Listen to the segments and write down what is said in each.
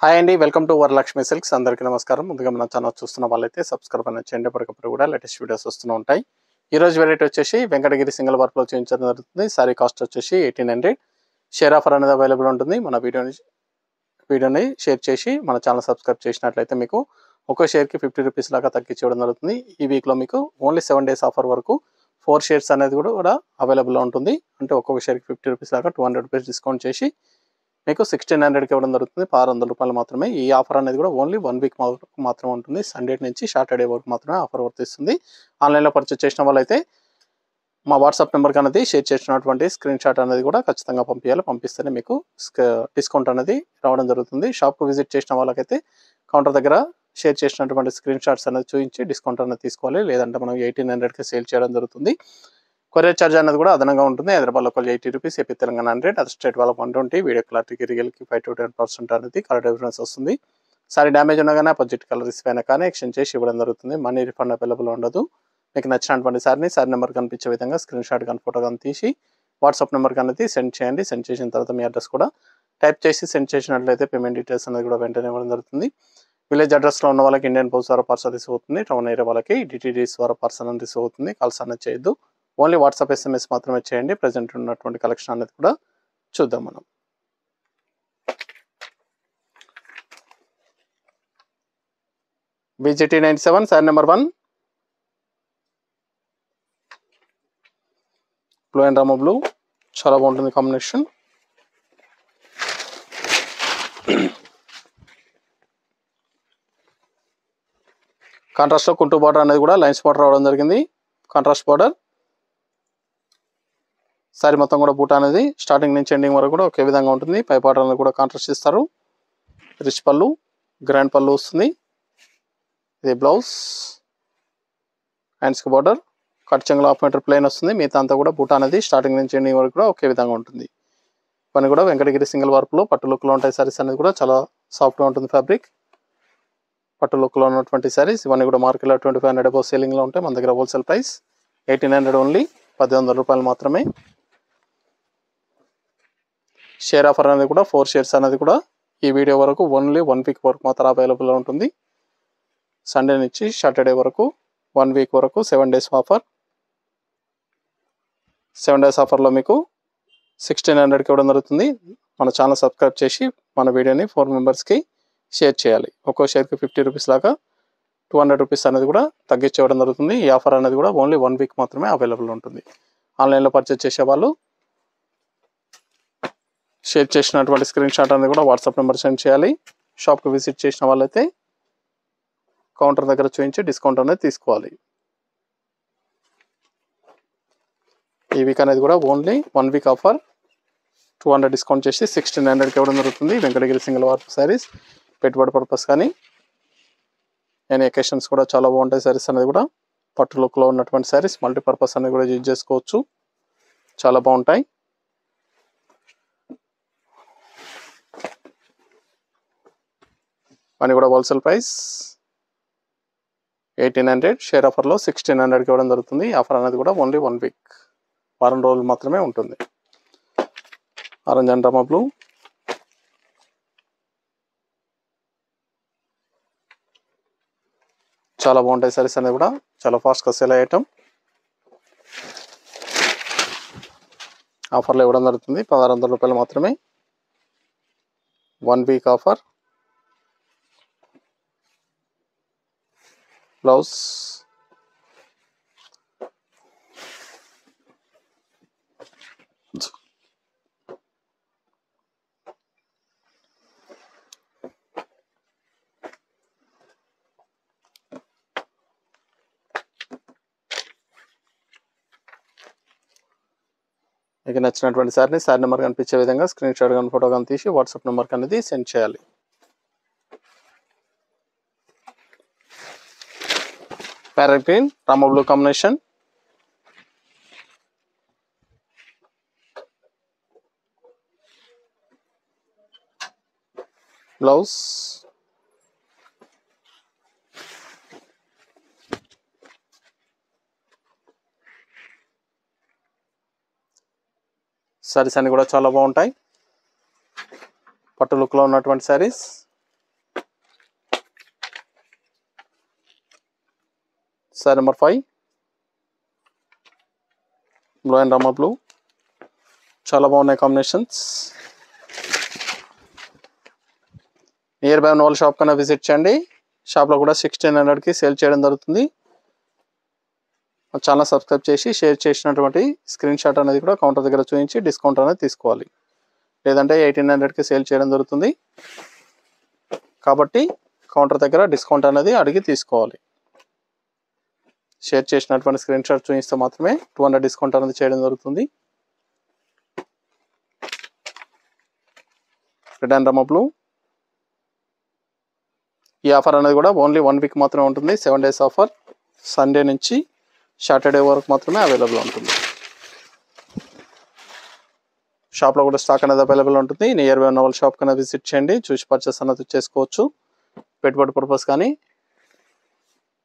Hi అండి, welcome to Varalakshmi silks. అందరికీ నమస్కారం. ముందుగా మన ఛానల్ చూస్తున్న వాళ్ళైతే సబ్స్క్రైబ్ అని చేయండి. ఎప్పటికప్పుడు కూడా లేటెస్ట్ వీడియోస్ వస్తూ ఉంటాయి. ఈ రోజు వెరైటీ వచ్చేసి వెంకటగిరి సింగిల్ వర్క్లో చూపించడం జరుగుతుంది. సారీ కాస్ట్ వచ్చేసి 1800. షేర్ ఆఫర్ అనేది అవైలబుల్ ఉంటుంది. మన వీడియోని షేర్ చేసి మన ఛానల్ సబ్స్క్రైబ్ చేసినట్లయితే మీకు ఒక్కో షేర్కి 50 రూపీస్ లాగా తగ్గించడం జరుగుతుంది. ఈ వీక్లో మీకు ఓన్లీ 7 days ఆఫర్ వరకు 4 షేర్స్ అనేది కూడా అవైలబుల్లో ఉంటుంది. అంటే ఒక్కొక్క షేర్కి 50 రూపీస్ లాగా 200 రూపీస్ డిస్కౌంట్ చేసి మీకు 1600కి ఇవ్వడం జరుగుతుంది. 600 రూపాయలు మాత్రమే. ఈ ఆఫర్ అనేది కూడా ఓన్లీ 1 వీక్ మాత్రమే ఉంటుంది. సండే నుంచి సాటర్డే వరకు మాత్రమే ఆఫర్ వర్తిస్తుంది. ఆన్లైన్లో పర్చేస్ చేసిన వాళ్ళైతే మా వాట్సాప్ నెంబర్కి అనేది షేర్ చేసినటువంటి స్క్రీన్ షాట్ అనేది కూడా ఖచ్చితంగా పంపించాలి. పంపిస్తేనే మీకు డిస్కౌంట్ అనేది రావడం జరుగుతుంది. షాప్కు విజిట్ చేసిన వాళ్ళకైతే కౌంటర్ దగ్గర షేర్ చేసినటువంటి స్క్రీన్ షాట్స్ అనేది చూపించి డిస్కౌంట్ అనేది తీసుకోవాలి. లేదంటే మనం 1800కి సేల్ చేయడం జరుగుతుంది. కొరియర్ ఛార్జ్ అనేది కూడా అదనంగా ఉంటుంది. Hyderabad local 80 rupees, AP Telangana 100, other state వాళ్ళకి 120. వీడియో క్లారిటీకి రియల్కి 5 to 10% అనేది కలర్ డిఫరెన్స్ వస్తుంది. సారీ డ్యామేజ్ ఉన్నా కానీ అపోజిట్ కలర్ రిసీవ్ అయినా కానీ ఎక్స్చేంజ్ చేసి ఇవ్వడం జరుగుతుంది. మనీ రిఫండ్ అవైలబుల్ ఉండదు. మీకు నచ్చినటువంటి సారీ నెంబర్ కనిపించే విధంగా స్క్రీన్ షాట్ కానీ ఫోటో కానీ తీసి వాట్సాప్ నెంబర్కి అనేది సెండ్ చేయండి. సెండ్ చేసిన తర్వాత మీ అడ్రస్ కూడా టైప్ చేసి సెండ్ చేసినట్లయితే పేమెంట్ డీటెయిల్స్ అనేది కూడా వెంటనే ఇవ్వడం జరుగుతుంది. విలేజ్ అడ్రస్లో ఉన్న వాళ్ళకి ఇండియన్ పోస్ట్ ద్వారా పార్సల్ రిసీవ్ అవుతుంది. టౌన్ ఏరియా వాళ్ళకి డిటిడిఎస్ ద్వారా పార్సల్ అనేది రిసీవ్ అవుతుంది. కాల్స్ అనేది చేయొద్దు. ఓన్లీ వాట్సాప్ SMS మాత్రమే చేయండి. ప్రజెంట్ ఉన్నటువంటి కలెక్షన్ అనేది కూడా చూద్దాం మనం. BGT 97 sorry number 1 blue and రామో బ్లూ, చాలా బాగుంటుంది కాంబినేషన్. కాంట్రాస్ట్లో కుంటూ బార్డర్ అనేది కూడా లైన్స్ బార్డర్ రావడం జరిగింది. Contrast border. సారీ మొత్తం కూడా బూటా అనేది స్టార్టింగ్ నుంచి ఎండింగ్ వరకు కూడా ఒకే విధంగా ఉంటుంది. పై బార్డర్ అనేది కూడా కాంట్రాస్ట్ ఇస్తారు. రిచ్ పళ్ళు, గ్రాండ్ పళ్ళు వస్తుంది. ఇది బ్లౌజ్. హ్యాండ్స్కి బార్డర్, కట్ చెంగులో 1/2 మీటర్ ప్లెయిన్ వస్తుంది. మిగతా అంతా కూడా బూటా అనేది స్టార్టింగ్ నుంచి ఎండింగ్ వరకు కూడా ఒకే విధంగా ఉంటుంది. ఇవన్నీ కూడా వెంకటగిరి సింగిల్ వర్క్లో పట్టు లుక్లో ఉంటాయి. సారీస్ అనేది కూడా చాలా సాఫ్ట్గా ఉంటుంది ఫ్యాబ్రిక్. పట్టు లుక్లో ఉన్నటువంటి సారీస్ ఇవన్నీ కూడా మార్కెట్లో 2500 అబౌవ్ సేలింగ్లో ఉంటాయి. మన దగ్గర హోల్సేల్ ప్రైస్ 1800 ఓన్లీ, 1800 రూపాయలు మాత్రమే. షేర్ ఆఫర్ అనేది కూడా 4 షేర్స్ అనేది కూడా ఈ వీడియో వరకు ఓన్లీ 1 వీక్ వరకు మాత్రం అవైలబుల్ ఉంటుంది. సండే నుంచి సాటర్డే వరకు 1 వీక్ వరకు 7 days ఆఫర్. 7 days ఆఫర్లో మీకు 1600కి ఇవ్వడం జరుగుతుంది. మన ఛానల్ సబ్స్క్రైబ్ చేసి మన వీడియోని 4 మెంబర్స్కి షేర్ చేయాలి. ఒక్కో షేర్కి 50 రూపీస్ లాగా 200 రూపీస్ అనేది కూడా తగ్గించి ఇవ్వడం జరుగుతుంది. ఈ ఆఫర్ అనేది కూడా ఓన్లీ 1 వీక్ మాత్రమే అవైలబుల్ ఉంటుంది. ఆన్లైన్లో పర్చేస్ చేసేవాళ్ళు షేర్ చేసినటువంటి స్క్రీన్ షాట్ అనేది కూడా వాట్సాప్ నెంబర్ సెండ్ చేయాలి. షాప్కి విజిట్ చేసిన వాళ్ళైతే కౌంటర్ దగ్గర చూపించి డిస్కౌంట్ అనేది తీసుకోవాలి. ఈ వీక్ అనేది కూడా ఓన్లీ 1 వీక్ ఆఫర్. 200 డిస్కౌంట్ చేసి 1600కి ఇవ్వడం జరుగుతుంది. వెంకటగిరి సింగిల్ వర్క్ శారీస్ పెట్టుబడి పర్పస్ కానీ ఎనీ ఎకేషన్స్ కూడా చాలా బాగుంటాయి. శారీస్ అనేది కూడా పట్టు లుక్లో ఉన్నటువంటి శారీస్ మల్టీపర్పస్ అనేది కూడా యూజ్ చేసుకోవచ్చు. చాలా బాగుంటాయి. అని కూడా హోల్సేల్ ప్రైస్ 1800. షేర్ ఆఫర్లో 1600కి ఇవ్వడం జరుగుతుంది. ఆఫర్ అనేది కూడా ఓన్లీ 1 వీక్, వారం రోజులు మాత్రమే ఉంటుంది. ఆరెంజ్ అండ్ రామా బ్లూ, చాలా బాగుంటాయి సారీస్ అనేది కూడా చాలా ఫాస్ట్గా సేల్ అయ్యేటం. ఆఫర్లో ఇవ్వడం జరుగుతుంది. 1600 రూపాయలు మాత్రమే. 1 వీక్ ఆఫర్. బ్లౌజ్, మీకు నచ్చినటువంటి సారీ నెంబర్ కనిపించే విధంగా స్క్రీన్ షాట్ కానీ ఫోటో కానీ తీసి వాట్సాప్ నెంబర్కి అనేది సెండ్ చేయాలి. Parrot green Rama blue combination. Blouse, saris అన్ని కూడా చాలా బాగుంటాయి. పట్టు లుక్లో ఉన్నటువంటి saris sorry number 5 blue and Rama blue. చాలా బాగున్నాయి కాంబినేషన్స్. నియర్ బై ఉన్న వాళ్ళ షాప్ కన్నా విజిట్ చేయండి. షాప్లో కూడా 1600కి సేల్ చేయడం జరుగుతుంది. ఛానల్ సబ్స్క్రైబ్ చేసి షేర్ చేసినటువంటి స్క్రీన్ షాట్ అనేది కూడా కౌంటర్ దగ్గర చూపించి డిస్కౌంట్ అనేది తీసుకోవాలి. లేదంటే 1800కి సేల్ చేయడం జరుగుతుంది కాబట్టి కౌంటర్ దగ్గర డిస్కౌంట్ అనేది అడిగి తీసుకోవాలి. షేర్ చేసినటువంటి స్క్రీన్ షాట్ చూపిస్తే మాత్రమే 200 డిస్కౌంట్ అనేది చేయడం జరుగుతుంది. Red and Rama blue. ఈ ఆఫర్ అనేది కూడా ఓన్లీ 1 వీక్ మాత్రమే ఉంటుంది. 7 డేస్ ఆఫర్. సండే నుంచి సాటర్డే వరకు మాత్రమే అవైలబుల్ ఉంటుంది. షాప్లో కూడా స్టాక్ అనేది అవైలబుల్ ఉంటుంది. నియర్ బై ఉన్న వాళ్ళ షాప్ కన్నా విజిట్ చేయండి. చూసి పర్చేస్ అనేది చేసుకోవచ్చు. పెట్టుబడి పర్పస్ కానీ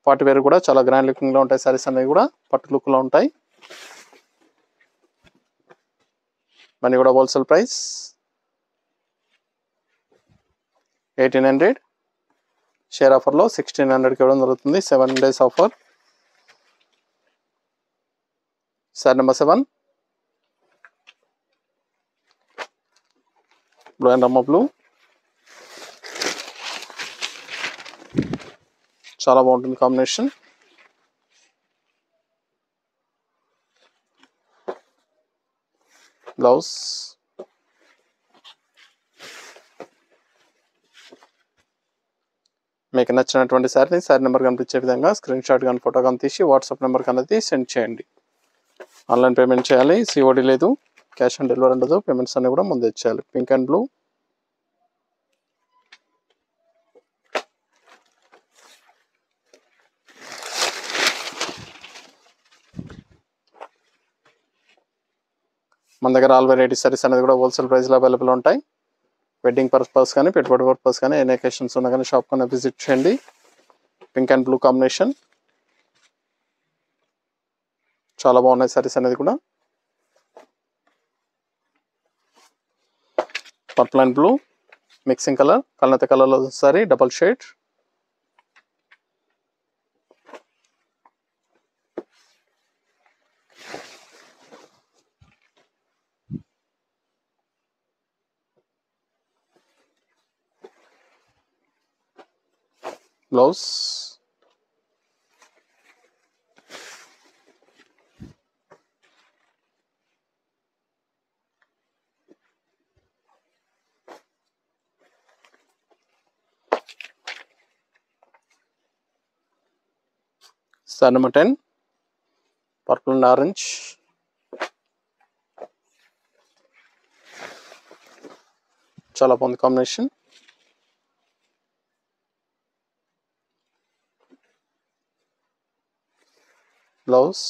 పార్టీ వేర్ కూడా చాలా గ్రాండ్ లుకింగ్లో ఉంటాయి. సారీస్ అనేవి కూడా పట్టు లుక్లో ఉంటాయి. మనీ కూడా హోల్సేల్ ప్రైస్ 1800. షేర్ ఆఫర్లో 1600కి ఇవ్వడం జరుగుతుంది. 7 days offer. Sari number 7 blue and Rama blue. చాలా బాగుంటుంది కాంబినేషన్. బ్లౌజ్ మీకు నచ్చినటువంటి సారీ నెంబర్ కనిపించే విధంగా స్క్రీన్ షాట్ కానీ ఫోటో కానీ తీసి వాట్సాప్ నెంబర్కి అనేది సెండ్ చేయండి. ఆన్లైన్ పేమెంట్ చేయాలి. సిఓడి లేదు. క్యాష్ ఆన్ డెలివరీ ఉండదు. పేమెంట్స్ అన్ని కూడా ముందే చేయాలి. Pink and blue. మన దగ్గర ఆల్ వెరైటీ సారీస్ అనేది కూడా హోల్సేల్ ప్రైస్లో అవైలబుల్ ఉంటాయి. వెడ్డింగ్ పర్పస్ కానీ పెట్టుబడి పర్పస్ కానీ ఎన్ని అకేషన్స్ ఉన్నా కానీ షాప్ కన్నా విజిట్ చేయండి. Pink and blue combination. చాలా బాగున్నాయి సారీస్ అనేది కూడా. Purple and blue mixing colour. కల్నత కలర్లో sari double shade. Blouse sari number 10 purple and orange. చాలా బాగుంది combination. Blouse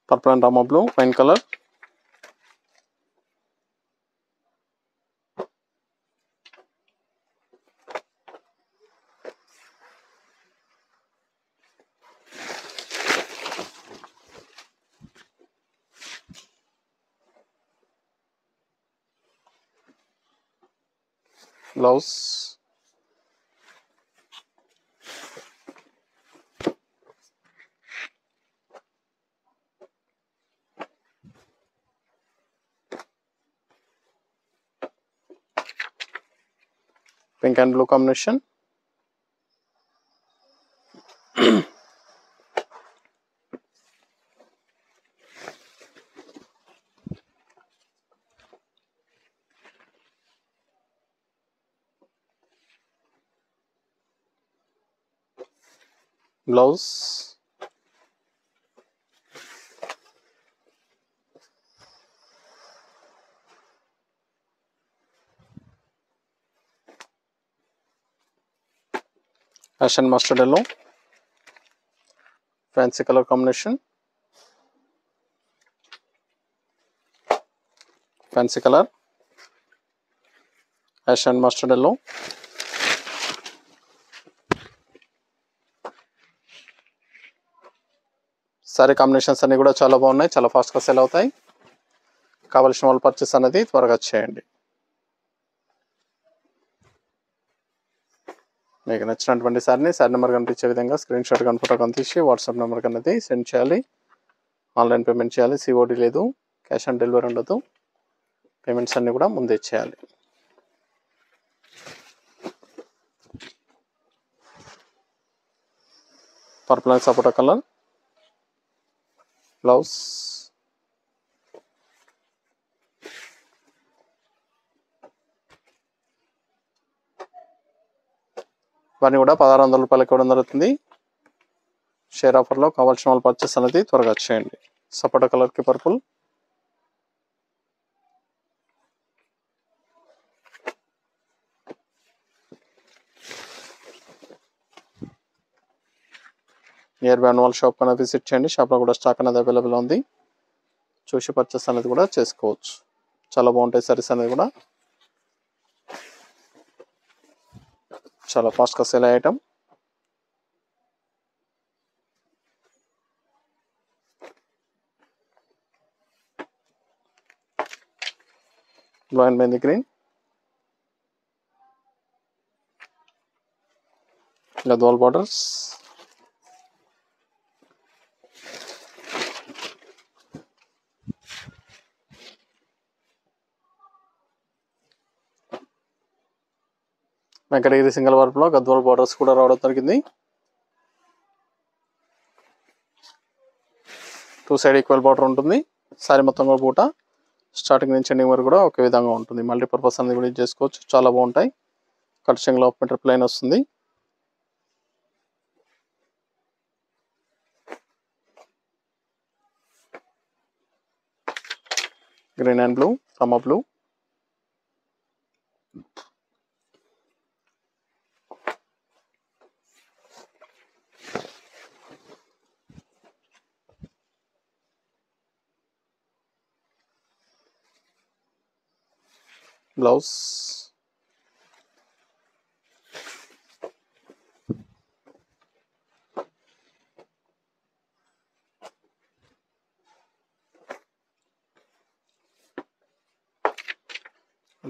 purple and Rama blue wine colour. Blouse pink and blue combination. Blouse ash and mustard yellow fancy colour combination. Fancy colour ash and mustard yellow. Sari combinations అన్నీ కూడా చాలా బాగున్నాయి, చాలా ఫాస్ట్గా cell అవుతాయి. కావాల్సిన వాళ్ళు పర్చేస్ అనేది త్వరగా చేయండి. మీకు నచ్చినటువంటి సారీ నెంబర్ కనిపించే విధంగా స్క్రీన్ షాట్ కానీ ఫోటో కానీ తీసి వాట్సాప్ నెంబర్కి అనేది సెండ్ చేయాలి. ఆన్లైన్ పేమెంట్ చేయాలి, సిఓడి లేదు, క్యాష్ ఆన్ డెలివరీ ఉండదు. పేమెంట్స్ అన్నీ కూడా ముందే చేయాలి. Purple and sapota colour blouse. ఇవన్నీ కూడా 1600 రూపాయలకి ఇవ్వడం జరుగుతుంది. షేర్ ఆఫర్లో కావాల్సిన వాళ్ళు పర్చేస్ అనేది త్వరగా చేయండి. సపోటా కలర్కి పర్పుల్, నియర్ బై అన్వాల్ షాప్ కన్నా విజిట్ చేయండి. షాప్లో కూడా స్టాక్ అనేది అవైలబుల్ ఉంది, చూసి పర్చేస్ అనేది కూడా చేసుకోవచ్చు. చాలా బాగుంటాయి సారీస్ అనేది కూడా, చాలా ఫాస్ట్గా సేల్ అయ్యే item. Blue and mehndi green, Gadwal borders, Venkatagiri single వర్క్లో గద్వాల్ బార్డర్స్ కూడా రావడం జరిగింది. 2 సైడ్ ఈక్వల్ బార్డర్ ఉంటుంది. సారీ మొత్తం కూడా పూట స్టార్టింగ్ నుంచి ఎండింగ్ వరకు కూడా ఒకే విధంగా ఉంటుంది. మల్టీపర్పస్ అనేది కూడా యూజ్ చేసుకోవచ్చు, చాలా బాగుంటాయి. కట్ చెంగులో ఆఫ్ మీటర్ ప్లెయిన్ వస్తుంది. Green and blue, Rama blue, blouse,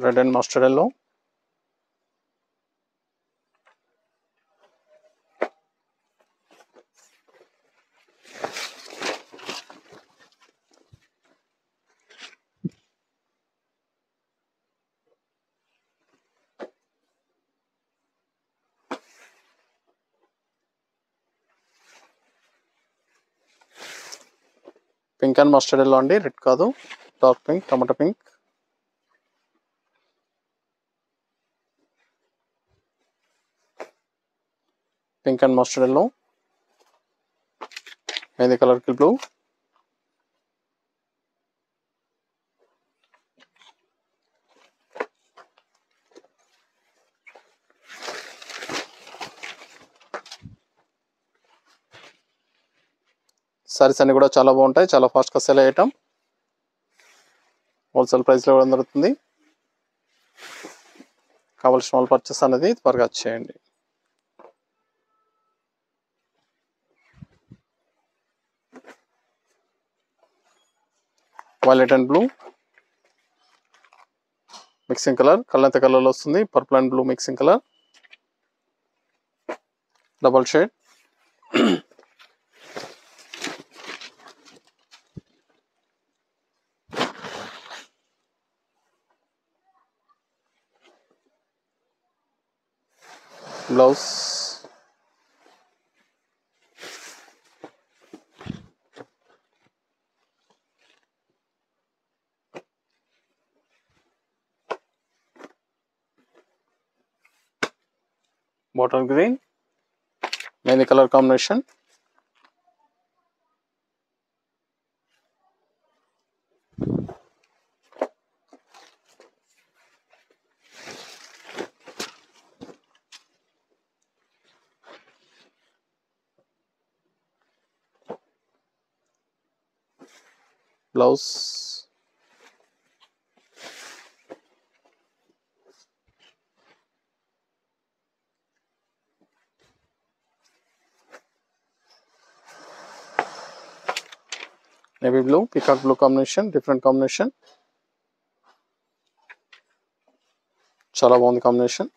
red and mustard yellow, pink and mustard yellow అండి, రెడ్ కాదు, dark pink, tomato pink, pink and mustard yellow, mehndi కలర్కి బ్లూ, సారీస్ అన్ని కూడా చాలా బాగుంటాయి, చాలా ఫాస్ట్గా సెల్ అయ్యటం. హోల్సేల్ ప్రైస్లో ఇవ్వడం జరుగుతుంది. కావాల్సిన వాళ్ళు పర్చేస్ అనేది త్వరగా చేయండి. Violet and blue mixing colour, కల్లంత కలర్లో వస్తుంది. Purple and blue mixing colour, double shade, blouse, bottle green, mehndi colour combination, blouse, navy blue, peacock blue combination, different combination, చాలా బాగుంది కాంబినేషన్.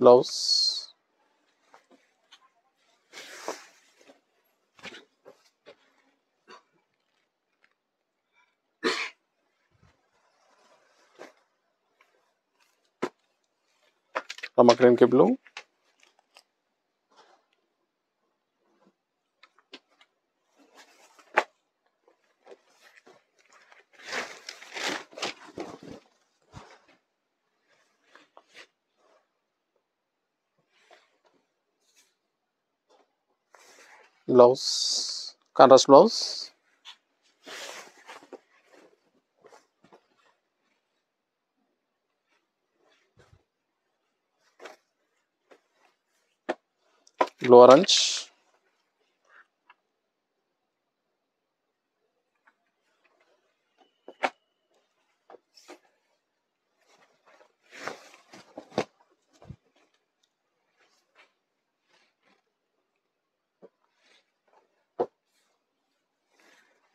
బ్లౌజ్ రమ గ్రీన్ కి blue, blouse contrast blouse, blue orange,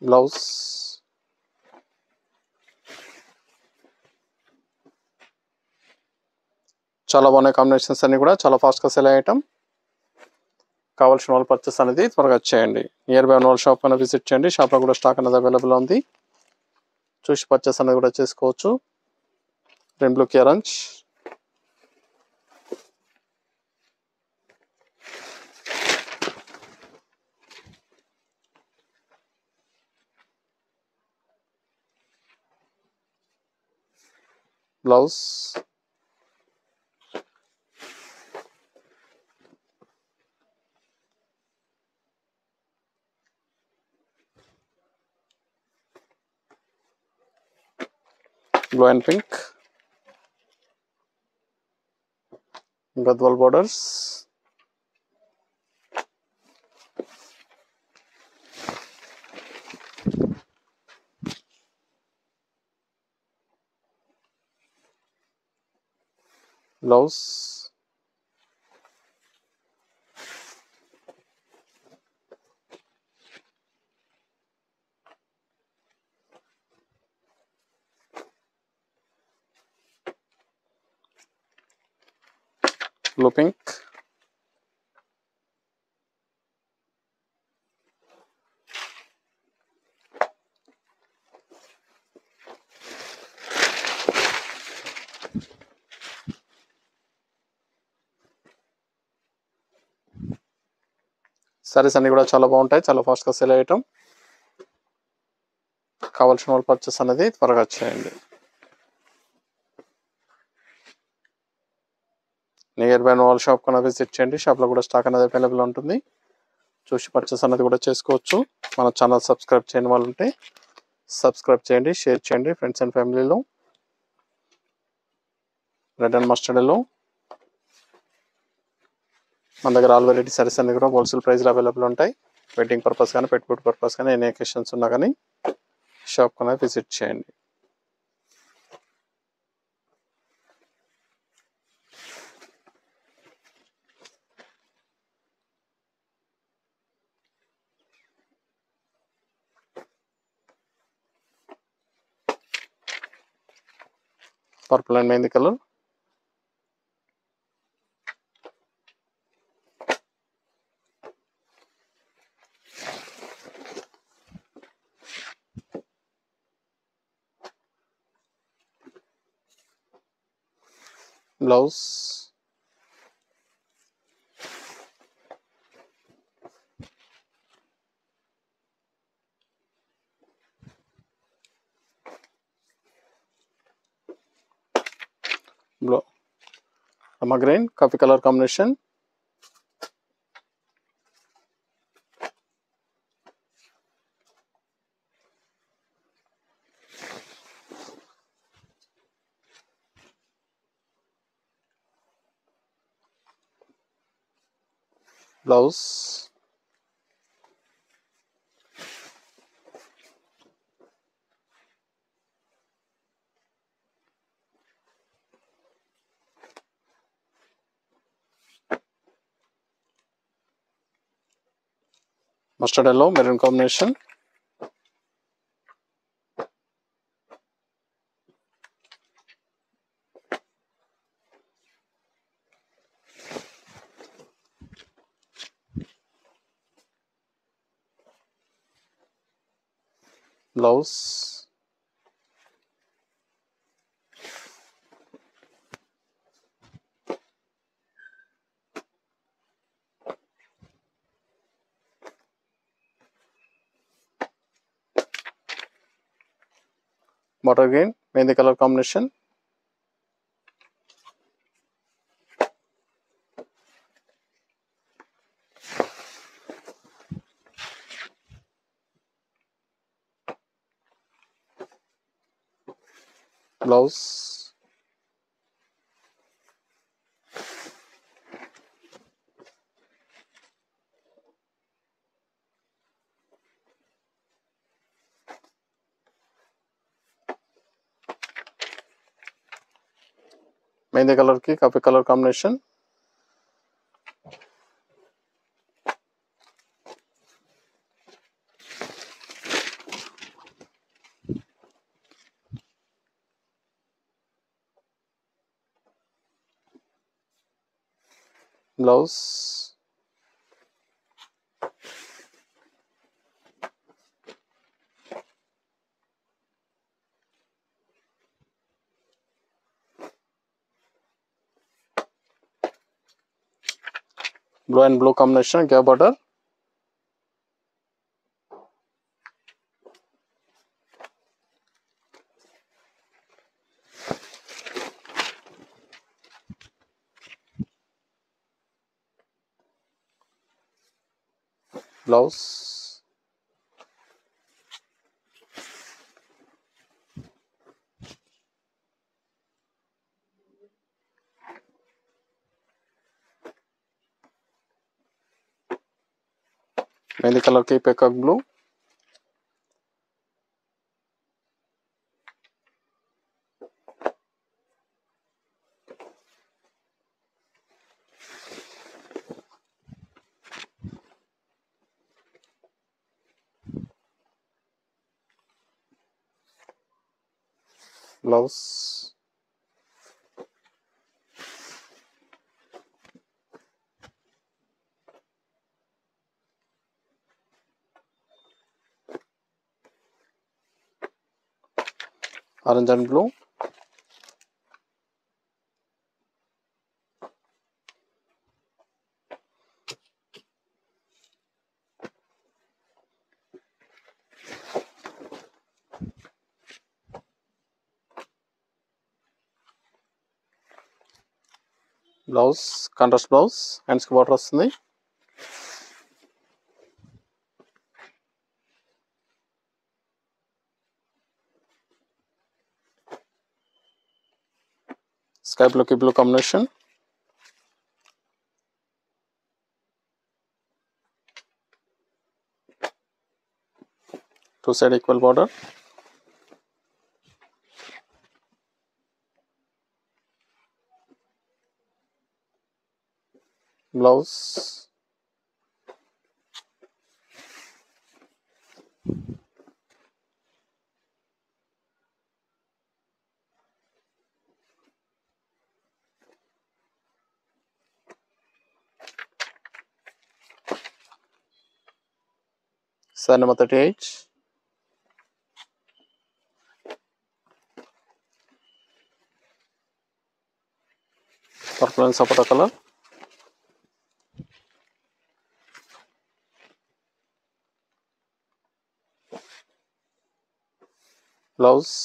blouse చాలా బాగున్నాయి combinations అన్ని కూడా చాలా ఫాస్ట్గా cell అయ్యటం. కావాల్సిన వాళ్ళు పర్చేస్ అనేది త్వరగా చేయండి. నియర్ బై ఉన్న వాళ్ళ షాప్ అనేది విజిట్ చేయండి. షాప్లో కూడా స్టాక్ అనేది అవైలబుల్ ఉంది, చూసి పర్చేస్ అనేది కూడా చేసుకోవచ్చు. గ్రీన్ బ్లూ కి orange, blouse blue and pink, Gadwal borders, blouse blue pink, saris అన్ని కూడా చాలా బాగుంటాయి, చాలా ఫాస్ట్గా సెల్ అయ్యటం. కావాల్సిన వాళ్ళు పర్చేస్ అనేది త్వరగా చేయండి. నియర్ బై వాళ్ళ షాప్ కన్నా విజిట్ చేయండి. షాప్లో కూడా స్టాక్ అనేది అవైలబుల్ ఉంటుంది, చూసి పర్చేస్ అనేది కూడా చేసుకోవచ్చు. మన ఛానల్ సబ్స్క్రైబ్ చేయని వాళ్ళు ఉంటే సబ్స్క్రైబ్ చేయండి, షేర్ చేయండి ఫ్రెండ్స్ అండ్ ఫ్యామిలీలో. రెడ్ అండ్ మస్టర్డ్లో మన దగ్గర ఆల్ వెరైటీ సారీస్ అన్ని కూడా హోల్సేల్ ప్రైస్లో అవైలబుల్ ఉంటాయి. వెడ్డింగ్ పర్పస్ కానీ పెట్టుబడి పర్పస్ కానీ ఎనీ అకేషన్స్ ఉన్నా కానీ షాప్ కన్నా విజిట్ చేయండి. Purple and mehndi colour, blouse blue Rama green coffee colour combination, blouse mustard yellow maroon combination. Blouse bottle green mehndi colour combination. Blouse mehndi colour కి coffee colour combination. Blouse blue and blue combination gap border. Blouse mehndi colour కి peacock blue. Blouse orange and blue. Blouse contrast blouse, హ్యాండ్స్కి border వస్తుంది. Sky బ్లూకి blue combination. Two side equal border. Blouse Side number 38. Purple and sapota color. Blouse.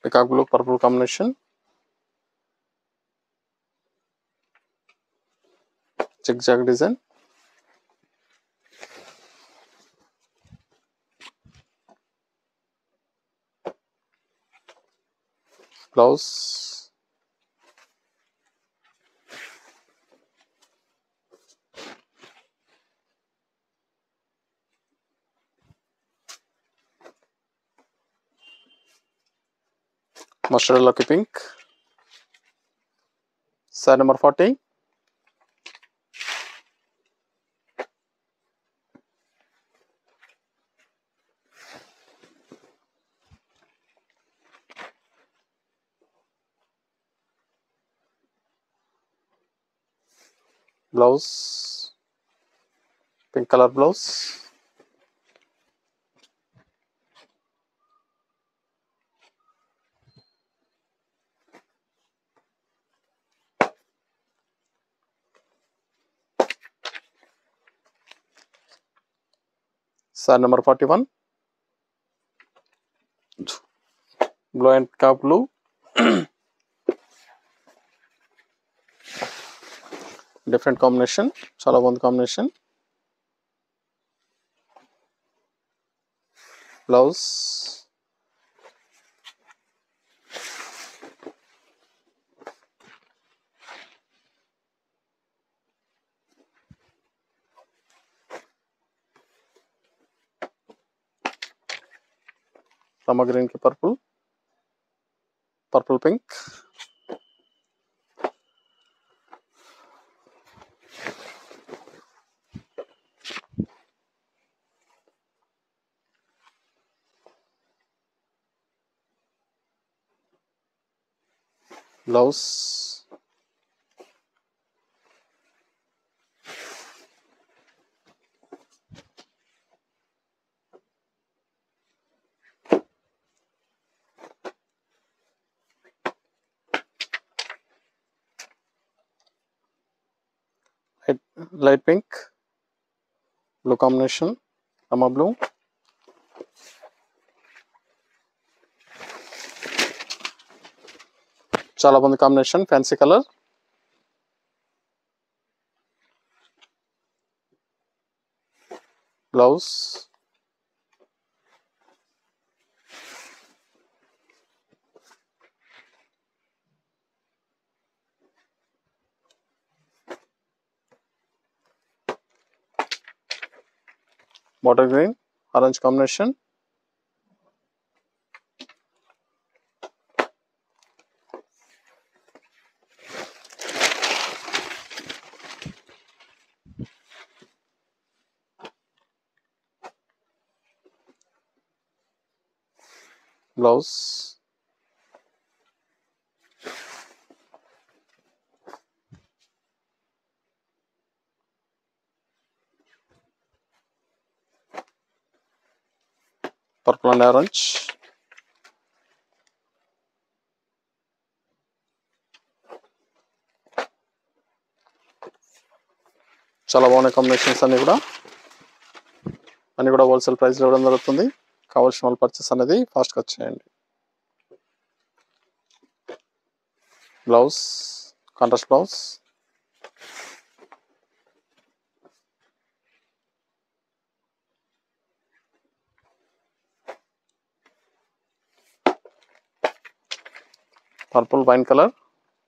Peacock blue purple combination. Zigzag design. Blouse. Mustard ఎల్లోకి pink. Sari number 40. Blouse pink colour blouse. Sari number 41. Blue and కా blue. Different combination, చాలా బాగుంది combination. Blouse Rama green కి purple, purple pink. Blouse light pink, blue combination, Rama blue. చాలా బాగుంది combination, fancy colour. Blouse bottle green, orange combination. Blouse purple and orange. చాలా బాగున్నాయి combinations అన్ని కూడా హోల్సేల్ ప్రైస్లో ఇవ్వడం జరుగుతుంది. కావాల్సిన వాళ్ళు పర్చేస్ అనేది ఫాస్ట్గా వచ్చేయండి. Blouse contrast blouse. Purple wine colour,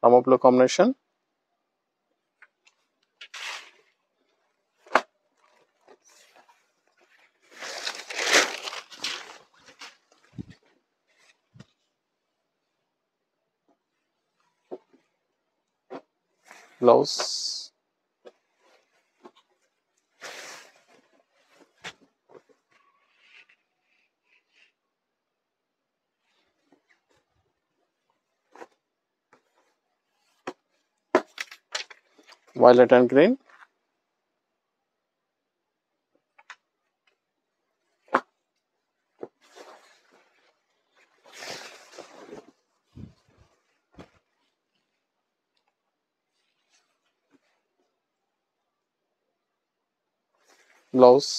Rama blue combination. Blouse violet and green. Blouse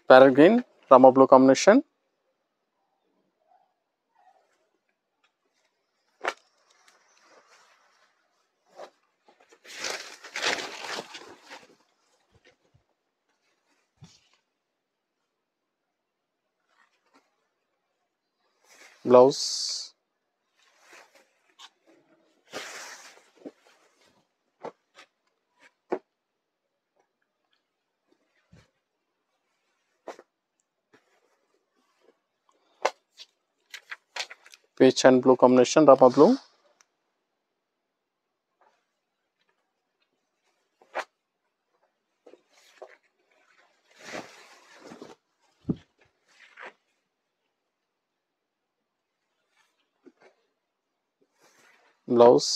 parrot green, Rama blue combination. Blouse peach and blue combination, Rama blue, blouse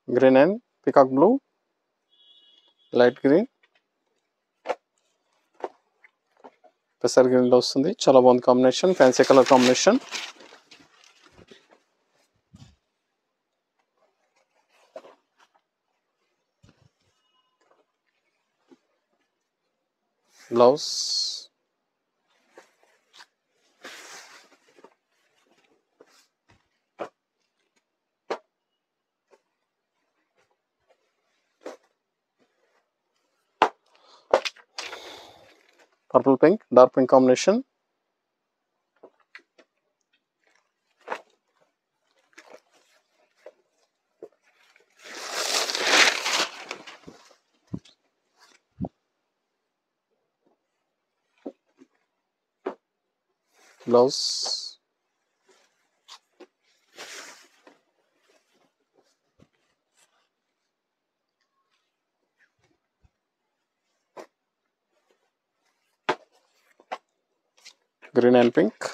green and peacock blue, light green, పెసర్ గ్రీన్లో వస్తుంది. చాలా బాగుంది combination, fancy colour combination. Blouse purple pink, dark pink combination. Blouse green and pink,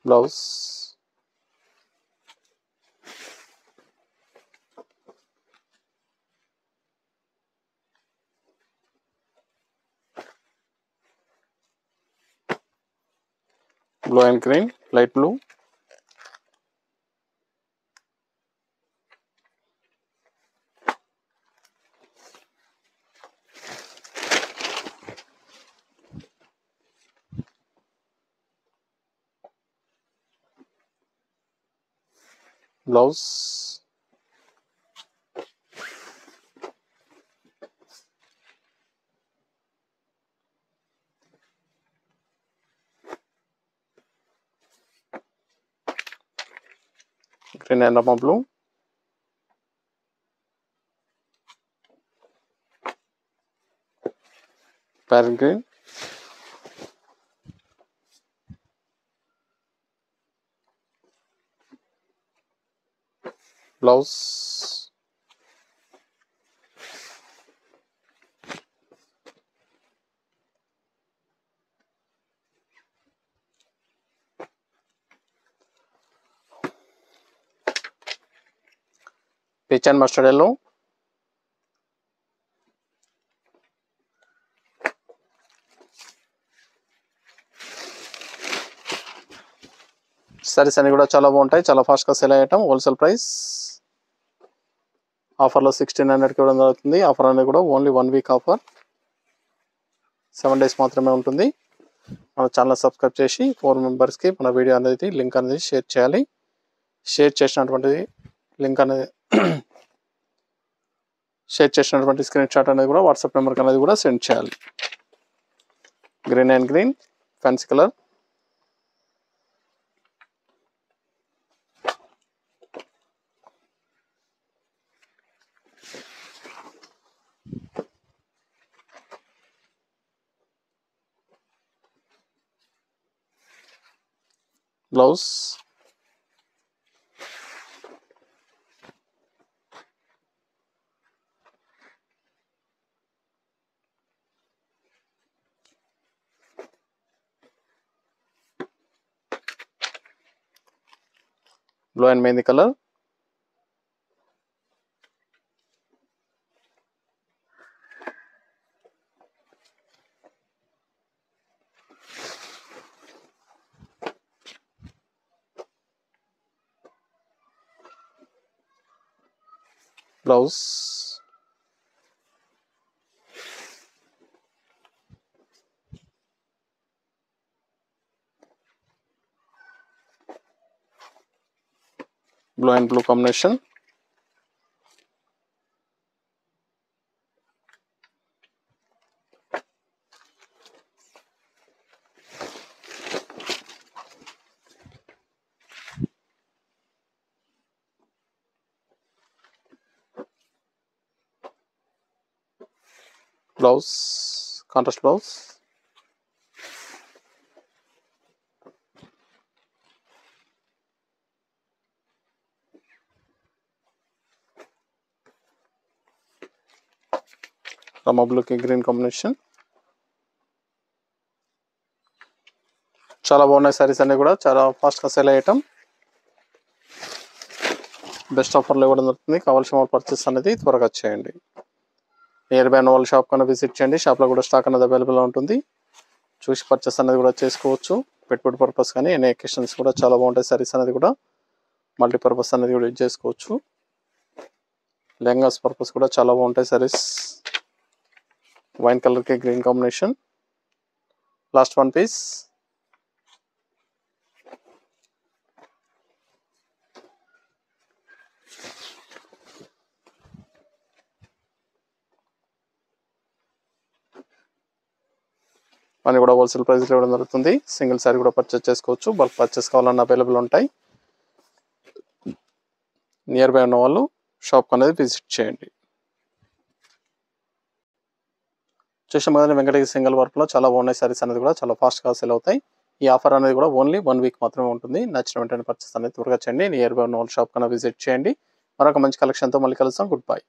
blouse blue and green, light blue, blouse green and Rama blue, parrot green, blouse peach and mustard yellow, saris అన్ని కూడా చాలా బాగుంటాయి, చాలా ఫాస్ట్గా sale అయ్యటం. Wholesale price ఆఫర్లో 1600కి ఇవ్వడం జరుగుతుంది. Offer అనేది కూడా ఓన్లీ 1 వీక్ ఆఫర్, 7 డేస్ మాత్రమే ఉంటుంది. మన ఛానల్ సబ్స్క్రైబ్ చేసి 4 మెంబర్స్కి మన వీడియో అనేది లింక్ అనేది షేర్ చేయాలి. షేర్ చేసినటువంటి లింక్ అనేది షేర్ చేసినటువంటి స్క్రీన్ షాట్ అనేది కూడా వాట్సాప్ నెంబర్కి అనేది కూడా సెండ్ చేయాలి. Green and green, fancy colour, blouse blue and mehndi colour, blouse blue and blue combination, blouse contrast blouse, Rama బ్లూకి గ్రీన్ కాంబినేషన్. చాలా బాగున్నాయి సారీస్ అన్ని కూడా, చాలా ఫాస్ట్గా సేల్ అయ్యటం. బెస్ట్ ఆఫర్లో కూడా దొరుకుతుంది. కావాల్సిన వాళ్ళు పర్చేస్ అనేది త్వరగా చేయండి. నియర్ బై వాళ్ళ షాప్ కన్నా విజిట్ చేయండి. షాప్లో కూడా స్టాక్ అనేది అవైలబుల్గా ఉంటుంది. చూసి పర్చేస్ అనేది కూడా చేసుకోవచ్చు. పెట్టుబడి పర్పస్ కానీ ఎనీ ఎకేషన్స్ కూడా చాలా బాగుంటాయి. సారీస్ అనేది కూడా మల్టీపర్పస్ అనేది కూడా యూజ్ చేసుకోవచ్చు. లెహంగాస్ పర్పస్ కూడా చాలా బాగుంటాయి సారీస్. వైన్ కలర్కి green combination. Last one piece. అన్నీ కూడా హోల్సేల్ ప్రైస్లో ఇవ్వడం జరుగుతుంది. సింగిల్ సారీ కూడా పర్చేస్ చేసుకోవచ్చు. బల్క్ పర్చేస్ కావాలన్నా అవైలబుల్ ఉంటాయి. నియర్ బై ఉన్న వాళ్ళు షాప్ అనేది విజిట్ చేయండి. చూసాం కదండి, వెంకటగిరి సింగిల్ వర్క్లో చాలా బాగున్నాయి సారీస్ అనేది కూడా చాలా ఫాస్ట్గా సేల్ అవుతాయి. ఈ ఆఫర్ అనేది కూడా ఓన్లీ 1 వీక్ మాత్రమే ఉంటుంది. నచ్చిన వెంటనే పర్చేస్ అనేది త్వరగా చేయండి. నియర్ బై ఉన్న వాళ్ళు షాప్ కన్నా విజిట్ చేయండి. మరొక మంచి కలెక్షన్తో మళ్ళీ కలుస్తాం. Good bye.